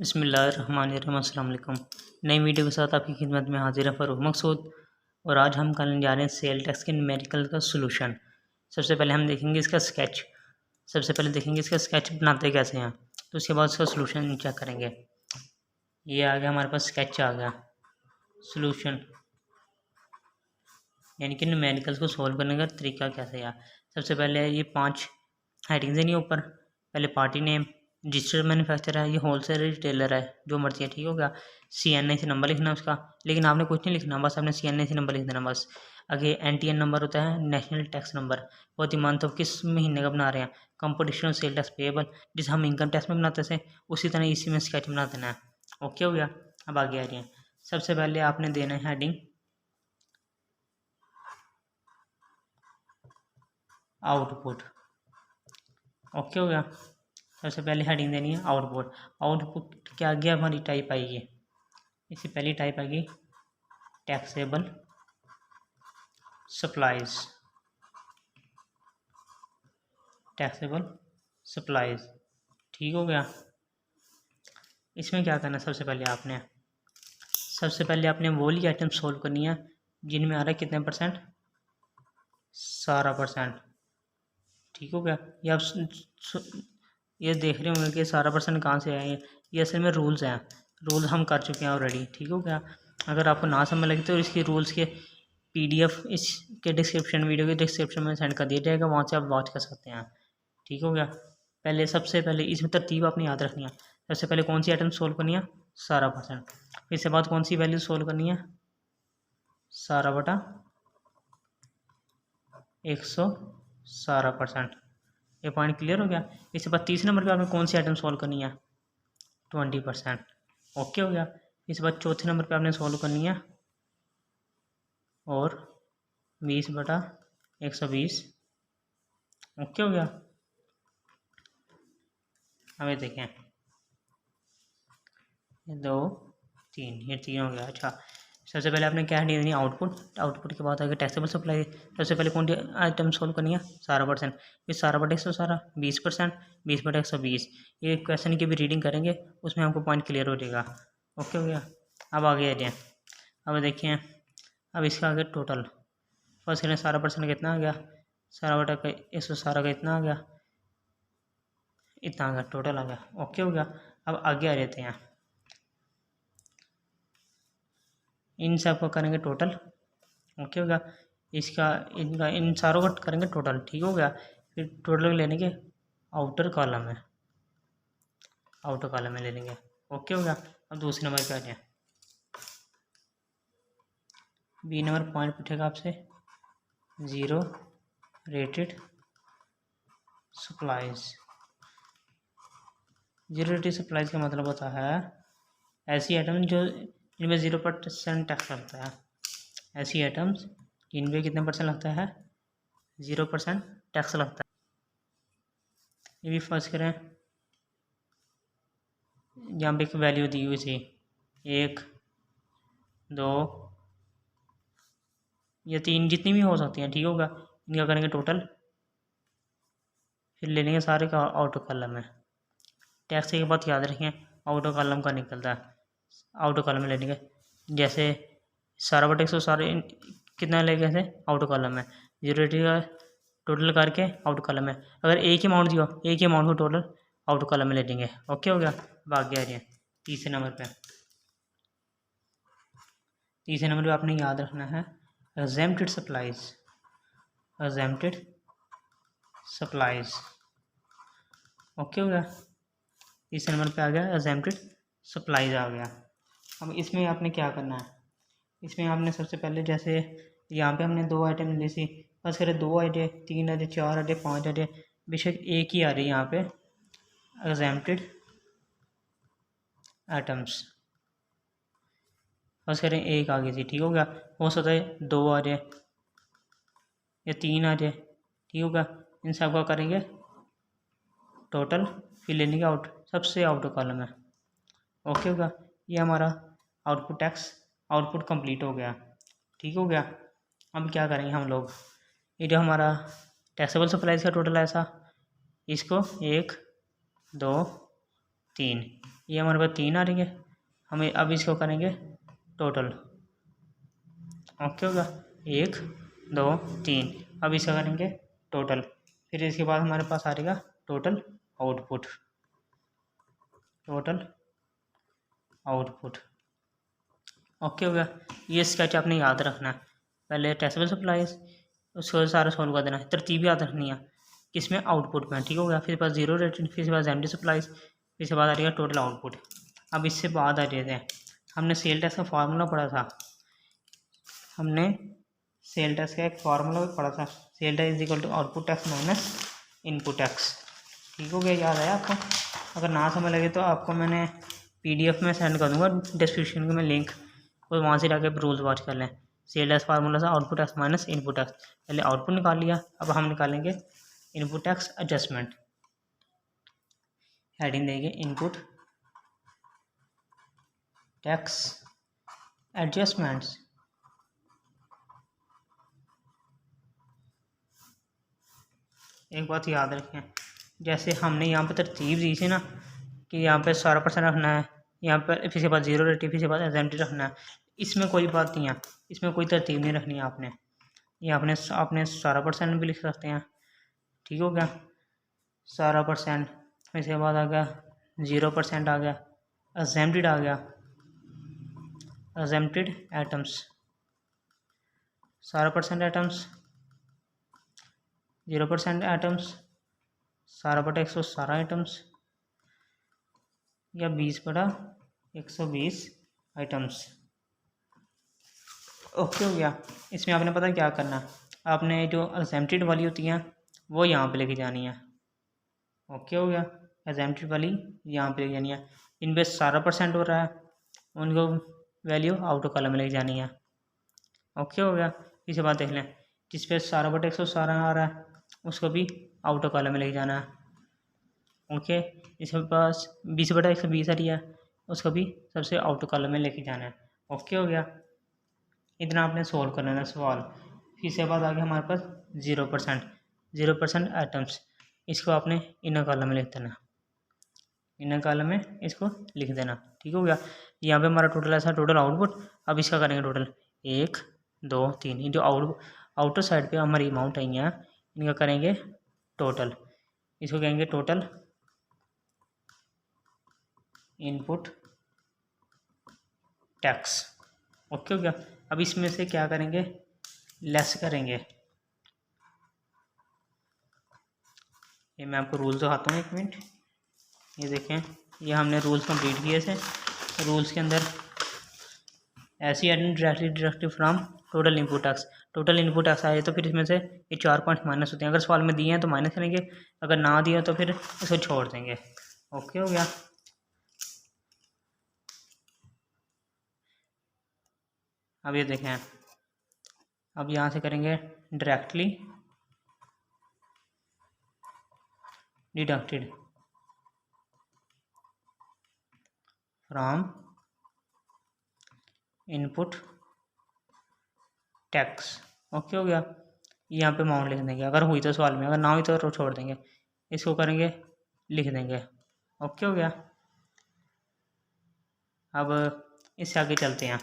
बिस्मिल्लाहिर्रहमानिर्रहीम। अस्सलाम वालेकुम। नई वीडियो के साथ आपकी खिदमत में हाजिर है फ़रूक मकसूद। और आज हम करने जा रहे हैं सेल टैक्स के न्यूमेरिकल का सोल्यूशन। सबसे पहले हम देखेंगे इसका स्केच। बनाते कैसे हैं, तो उसके बाद उसका सोल्यूशन चेक करेंगे। ये आ गया हमारे पास, स्केच आ गया। सोल्यूशन यानी कि न्यूमेरिकल्स को सॉल्व करने का तरीका कैसे है। सबसे पहले ये 5 हेडिंग्स हैं ऊपर। पहले पार्टी नेम, रजिस्टर्ड मैन्युफैक्चरर है, ये होलसेलर रिटेलर है, जो मर्जी है, ठीक हो गया। CNI से नंबर लिखना उसका, लेकिन आपने कुछ नहीं लिखना, बस आपने CNI से नंबर लिख देना बस। आगे NTN नंबर होता है, नेशनल टैक्स नंबर। बहुत ही मंथ ऑफ किस महीने का बना रहे हैं, कंपटीशन सेल टैक्स पेएबल, जिसे हम इनकम टैक्स में बनाते थे उसी तरह इसी में स्केच बना देना है। ओके हो गया। अब आगे आ रही हैं। सबसे पहले आपने देना है हेडिंग आउटपुट। ओके हो गया। सबसे पहले हेडिंग देनी है आउटपुट। आउटपुट के आगे हमारी टाइप आएगी, इससे पहली टाइप आएगी टैक्सेबल सप्लाईज। ठीक हो गया। इसमें क्या करना है, सबसे पहले आपने वो वाली आइटम सोल्व करनी है जिनमें आ रहा है कितने %, 17%। ठीक हो गया। ये आप ये देख रहे होंगे कि 17% कहाँ से आए हैं। ये असल में रूल्स हैं, रूल्स हम कर चुके हैं ऑलरेडी। ठीक हो गया। अगर आपको ना समझ लगे तो इसकी रूल्स के PDF इसके वीडियो के डिस्क्रिप्शन में सेंड कर दिया जाएगा, वहाँ से आप वॉच कर सकते हैं। ठीक हो गया। सबसे पहले इसमें तरतीब आपने याद रखनी है। सबसे पहले कौन सी आइटम सोल्व करनी है, 17%। फिर इसके बाद कौन सी वैल्यू सोल्व करनी है, 17/117%। ये पॉइंट क्लियर हो गया। इसके बाद तीसरे नंबर पे आपने कौन सी आइटम सॉल्व करनी है, 20%। ओके हो गया। इसके बाद चौथे नंबर पे आपने सॉल्व करनी है और 20/120। ओके हो गया। हमें देखें, 2 3, ये 3 हो गया। अच्छा, सबसे पहले आपने क्या हेडिंग देनी है, आउटपुट के बाद आगे टैक्सेबल सप्लाई। सबसे पहले कौन सी आइटम सोल्व करनी है, 17%। फिर 17/117, 20%, 20/120। ये क्वेश्चन की भी रीडिंग करेंगे, उसमें हमको पॉइंट क्लियर हो जाएगा। ओके हो गया। अब आगे आ जाए। अब देखिए, अब इसका आगे टोटल फर्स्ट करें, 17% कितना आ गया, 17/117 का इतना आ गया, इतना आ गया, टोटल आ गया। ओके हो गया। अब आगे आ जाते हैं, इन सब को करेंगे टोटल। ओके हो गया। इनका इन सारों का करेंगे टोटल। ठीक हो गया। फिर टोटल लेने के आउटर कॉलम में ले लेंगे। ओके हो गया। अब दूसरे नंबर पे आ जाए। B नंबर पॉइंट पूछेगा आपसे, 0 रेटेड सप्लाईज। 0 रेटेड सप्लाईज का मतलब होता है ऐसी आइटम जो इनमें 0% टैक्स लगता है। ऐसी आइटम्स इनमें कितने % लगता है, 0% टैक्स लगता है। ये भी फर्स्ट करें, यहाँ पे एक वैल्यू दी हुई थी, 1 2 या 3, जितनी भी हो सकती हैं। ठीक होगा। इनका करेंगे टोटल, फिर ले लेंगे सारे का आउटर कॉलम में। टैक्स की बात याद रखें, आउटर कॉलम का निकलता है, आउटर कॉलम में ले लेंगे। जैसे 17/117 कितना ले गए थे, आउटर कॉलम में। 0 का टोटल करके आउटर कॉलम में, अगर एक ही अमाउंट दिया, एक ही अमाउंट को टोटल आउटर कॉलम में ले लेंगे। ओके हो गया। अब आगे आ रही है तीसरे नंबर पे। तीसरे नंबर पे आपने याद रखना है एग्जेम्प्टेड सप्लाईज। ओके हो गया। तीसरे नंबर पे आ गया एग्जेम्प्टेड सप्लाईज आ गया। अब इसमें आपने क्या करना है, इसमें आपने सबसे पहले जैसे यहाँ पे हमने 2 आइटम ली थी, बस करें 2 आ जाए, 3 आ जाए, 4 आ जाए, 5 आ जाए, बेशक एक ही आ रही है यहाँ पे एग्जेम्प्टेड आइटम्स। बस करें एक आ गई थी। ठीक हो गया। हो सकता है 2 आ जाए या 3 आ जाए। ठीक होगा। इन सब का करेंगे टोटल, फिर लेने के सबसे आउटर कॉलम है। ओके होगा। ये हमारा आउटपुट कंप्लीट हो गया। ठीक हो गया। अब क्या करेंगे हम लोग, ये जो हमारा टैक्सेबल सप्लाईज का टोटल है ऐसा, इसको 1 2 3, ये हमारे पास 3 आ रही है। हमें अब इसको करेंगे टोटल। ओके होगा 1 2 3, अब इसका करेंगे टोटल। फिर इसके बाद हमारे पास आ रहेगा total output. Total output okay हो गया। ये स्केच आपने याद रखना है। पहले टेस्टेबल सप्लाईज उसको सारा सोल्व कर देना है, तरतीब याद रखनी है किसमें, आउटपुट में। ठीक हो गया। फिर पास जीरो रेटेड, फिर से पास एम्प्टी सप्लाईज, फिर से बाद आ रही है टोटल आउटपुट। अब इससे बाद आ जाते हैं, हमने सेल टैक्स का फार्मूला पढ़ा था। हमने सेल टैक्स का एक फार्मूला भी पढ़ा था, sale tax is equal to output tax minus input tax. ठीक हो गया, याद आया आपको? अगर ना समझ लगे तो आपको मैंने PDF में सेंड कर दूंगा डिस्क्रिप्शन में लिंक, और वहाँ से जाके रूल्स वॉच कर लें। सेल टैक्स फार्मूला था output tax minus input tax. पहले आउटपुट निकाल लिया, अब हम निकालेंगे इनपुट टैक्स एडजस्टमेंट। हेडिंग देंगे इनपुट टैक्स एडजस्टमेंट्स। एक बात याद रखें, जैसे हमने यहाँ पे तरतीब दी थी ना कि यहाँ पे 12% रखना है, यहाँ पर फिर से बाद जीरो रेटिव, फिर से बाद एग्जेम्प्टी रखना है, इसमें कोई बात नहीं है, इसमें कोई तरतीब नहीं रखनी है आपने। ये आपने 12% भी लिख सकते हैं। ठीक हो गया, 12%, फिर से बाद आ गया 0% आ गया, एग्जेम्प्टेड आ गया, exempted items 12% items, 0% items, 12/100 items, या 20/120 आइटम्स। ओके हो गया। इसमें आपने पता क्या करना, आपने जो एग्जेम्प्टेड वाली होती हैं वो यहाँ पे लेके जानी है। ओके हो गया, एग्जेम्प्टेड वाली यहाँ पे लेके जानी है। इन पे 12% हो रहा है, उनको वैल्यू आउट ऑफ कॉलम में लेके जानी है। ओके हो गया। इसे बात देख लें, जिस पे 12/100 आ रहा है उसको भी आउट ऑफ कॉलम में लेके जाना है। ओके, इसके पास 20/120 आ रही है, उसको भी सबसे आउट कॉलम में लेके जाना है। ओके हो गया, इतना आपने सोल्व करना है सवाल। फिर से बाद आ गया हमारे पास 0% आइटम्स, इसको आपने इनर कॉलम में लिख देना, इनर कॉलम में इसको लिख देना। ठीक हो गया। यहाँ पे हमारा टोटल ऐसा टोटल आउटपुट। अब इसका करेंगे टोटल 1 2 3, ये जो आउटर साइड पे हमारी अमाउंट आई है इनका करेंगे टोटल। इसको कहेंगे टोटल इनपुट टैक्स। ओके हो गया। अब इसमें से क्या करेंगे, लेस करेंगे। ये मैं आपको रूल्स दिखाता हूँ, एक मिनट। ये देखें, ये हमने रूल्स कंप्लीट किए थे। रूल्स के अंदर ऐसी adding directly deducted from total input tax. Total input tax आए तो फिर इसमें से ये 4 पॉइंट माइनस होते हैं। अगर सवाल में दिए हैं तो माइनस करेंगे, अगर ना दिया तो फिर इसको छोड़ देंगे। ओके हो गया। अब ये देखें, अब यहाँ से करेंगे directly deducted from input tax. Okay हो गया। यहाँ पे अमाउंट लिख देंगे, अगर हुई तो सवाल में, अगर ना हुई तो छोड़ देंगे। इसको करेंगे लिख देंगे। ओके हो गया। अब इससे आगे चलते हैं।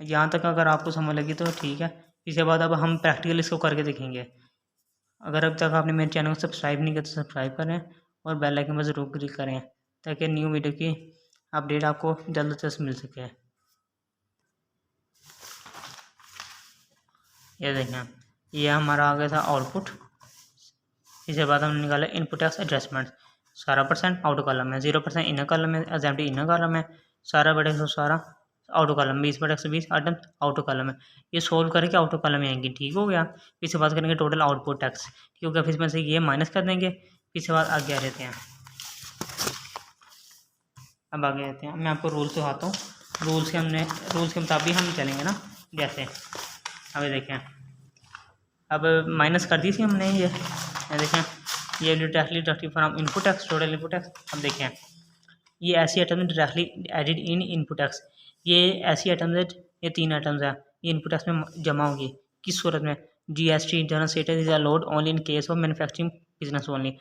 यहाँ तक अगर आपको समझ लगी तो ठीक है। इसके बाद अब हम प्रैक्टिकल इसको करके देखेंगे। अगर अब तक आपने मेरे चैनल को सब्सक्राइब नहीं किया तो सब्सक्राइब करें और बेल आइकन पर ज़रूर क्लिक करें ताकि न्यू वीडियो की अपडेट आपको जल्द से जल्द मिल सके। ये देखें, ये हमारा आ गया था आउटपुट। इसके बाद हमने निकाला input tax adjustment. 12% out column में, 0% इनर कॉलम में, एग्जेम्प्टी इनर कॉलम में, 12/100 out column, 20/120 item out column में। ये सोल्व करके आउट कॉलम में आएंगे। ठीक हो गया। फिर से बात करेंगे टोटल आउटपुट टैक्स। ठीक हो गया। फिर इसमें से ये माइनस कर देंगे। फिर से बाद आगे आ जाते हैं। अब आगे आते हैं, मैं आपको रूल्स दिखाता हूँ। रूल्स के मुताबिक हम चलेंगे ना। जैसे अब देखें, अब माइनस कर दी थी हमने ये देखें, ये directly deducted from input tax, total input tax. अब देखें, ये ऐसी आइटम डायरेक्टली एडिड इन इनपुट टैक्स। ये ऐसी आइटम्स है, ये 3 आइटम्स है, ये इनपुट टैक्स में जमा होगी। किस सूरत में, GST general status is allowed only in case of manufacturing business only.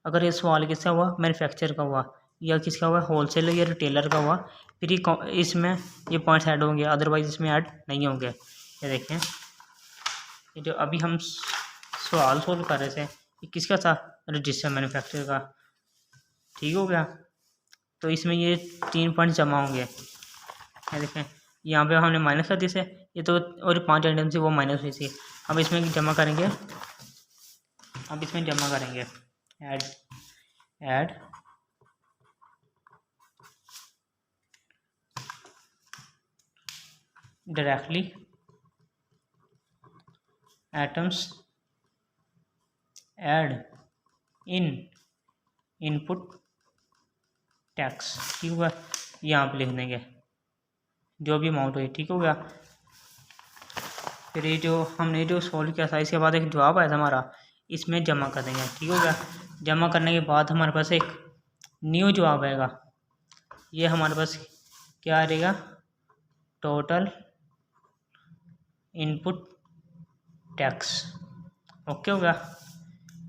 अगर ये सवाल किसका हुआ, मैन्युफैक्चर का हुआ, या किसका हुआ, होलसेलर या रिटेलर का हुआ, फिर ये इसमें ये पॉइंट्स ऐड होंगे, अदरवाइज इसमें ऐड नहीं होंगे। ये देखें, ये जो अभी हम सवाल सोल्व कर रहे थे, ये किसका था, रजिस्टर मैन्युफैक्चर का। ठीक हो गया, तो इसमें ये 3 पॉइंट जमा होंगे। ये देखें, यहाँ पे हमने माइनस कर दिए थे ये, तो और 5 आइटम थी वो माइनस हुई थी। अब इसमें जमा करेंगे, add directly atoms add in input tax. ठीक होगा, यहाँ पे लिख देंगे जो भी अमाउंट हुई। ठीक हो गया, फिर ये जो हमने जो सॉल्व किया था इसके बाद एक जवाब आया था हमारा, इसमें जमा कर देंगे। ठीक हो गया, जमा करने के बाद हमारे पास एक न्यू जवाब आएगा। ये हमारे पास क्या आ जाएगा, टोटल इनपुट टैक्स। ओके हो गया,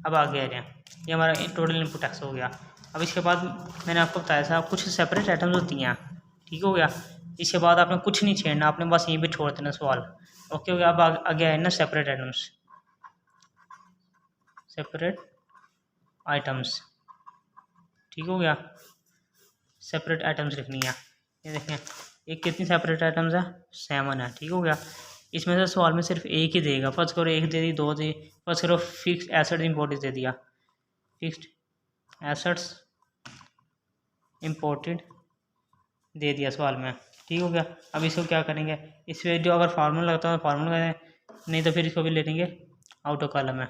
अब आगे आ जाए, ये हमारा टोटल इनपुट टैक्स हो गया। अब इसके बाद मैंने आपको बताया था कुछ सेपरेट आइटम्स होती हैं। ठीक हो गया, इसके बाद आपने कुछ नहीं छेड़ना, आपने बस यहीं पे छोड़ देना सवाल। ओके हो गया, अब आगे आए ना सेपरेट आइटम्स। ठीक हो गया, सेपरेट आइटम्स लिखनी है। ये देखें, एक कितनी सेपरेट आइटम्स है, 7 है। ठीक हो गया, इसमें से सवाल में सिर्फ एक ही देगा। फर्स्ट करो 1 दे दी, 2 दे, फर्स्ट करो फिक्स एसेट इम्पोर्टेड दे दिया, फिक्स्ड एसेट्स इम्पोर्टेड दे दिया सवाल में। ठीक हो गया, अब इसको क्या करेंगे, इस पर जो अगर फार्मूला लगता है फार्मूला करें, नहीं तो फिर इसको भी ले लेंगे आउट ऑफ कॉलम में।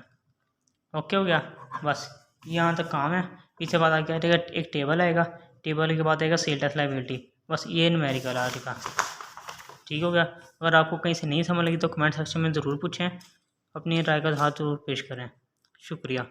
ओके हो गया, बस यहाँ तक काम है। पीछे बाद आ गया एक टेबल आएगा, टेबल के बाद आएगा सेल टैक्स लायबिलिटी, बस ये न्यूमेरिकल आएगा। ठीक हो गया, अगर आपको कहीं से नहीं समझ लगी तो कमेंट सेक्शन में ज़रूर पूछें, अपनी राय का हाथ ज़रूर पेश करें। शुक्रिया।